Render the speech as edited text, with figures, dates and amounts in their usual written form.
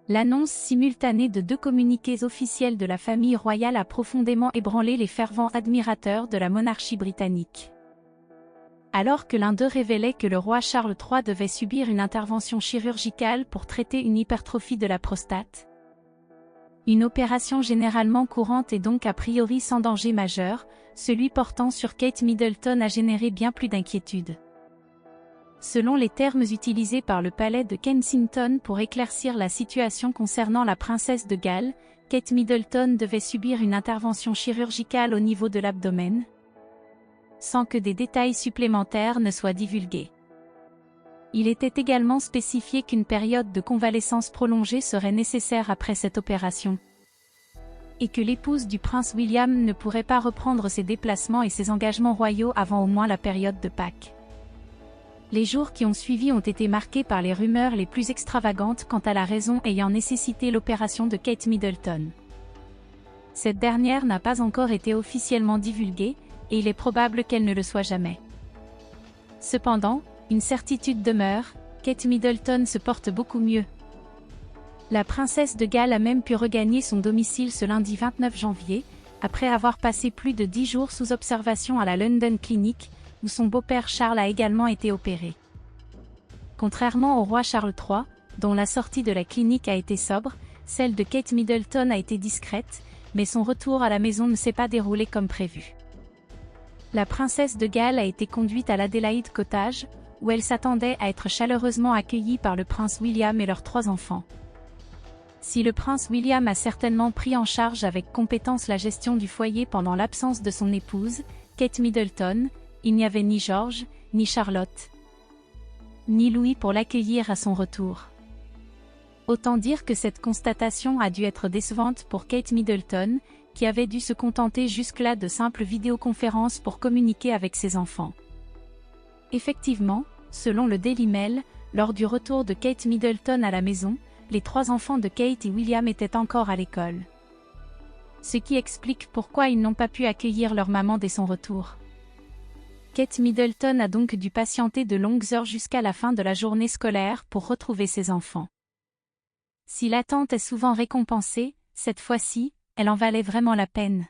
L'annonce simultanée de deux communiqués officiels de la famille royale a profondément ébranlé les fervents admirateurs de la monarchie britannique. Alors que l'un d'eux révélait que le roi Charles III devait subir une intervention chirurgicale pour traiter une hypertrophie de la prostate. Une opération généralement courante et donc a priori sans danger majeur, celui portant sur Kate Middleton a généré bien plus d'inquiétudes. Selon les termes utilisés par le palais de Kensington pour éclaircir la situation concernant la princesse de Galles, Kate Middleton devait subir une intervention chirurgicale au niveau de l'abdomen, sans que des détails supplémentaires ne soient divulgués. Il était également spécifié qu'une période de convalescence prolongée serait nécessaire après cette opération, et que l'épouse du prince William ne pourrait pas reprendre ses déplacements et ses engagements royaux avant au moins la période de Pâques. Les jours qui ont suivi ont été marqués par les rumeurs les plus extravagantes quant à la raison ayant nécessité l'opération de Kate Middleton. Cette dernière n'a pas encore été officiellement divulguée, et il est probable qu'elle ne le soit jamais. Cependant, une certitude demeure, Kate Middleton se porte beaucoup mieux. La princesse de Galles a même pu regagner son domicile ce lundi 29 janvier, après avoir passé plus de 10 jours sous observation à la London Clinic, où son beau-père Charles a également été opéré. Contrairement au roi Charles III, dont la sortie de la clinique a été sobre, celle de Kate Middleton a été discrète, mais son retour à la maison ne s'est pas déroulé comme prévu. La princesse de Galles a été conduite à l'Adélaïde Cottage, où elle s'attendait à être chaleureusement accueillie par le prince William et leurs 3 enfants. Si le prince William a certainement pris en charge avec compétence la gestion du foyer pendant l'absence de son épouse, Kate Middleton, il n'y avait ni George, ni Charlotte, ni Louis pour l'accueillir à son retour. Autant dire que cette constatation a dû être décevante pour Kate Middleton, qui avait dû se contenter jusque-là de simples vidéoconférences pour communiquer avec ses enfants. Effectivement, selon le Daily Mail, lors du retour de Kate Middleton à la maison, les 3 enfants de Kate et William étaient encore à l'école. Ce qui explique pourquoi ils n'ont pas pu accueillir leur maman dès son retour. Kate Middleton a donc dû patienter de longues heures jusqu'à la fin de la journée scolaire pour retrouver ses enfants. Si l'attente est souvent récompensée, cette fois-ci, elle en valait vraiment la peine.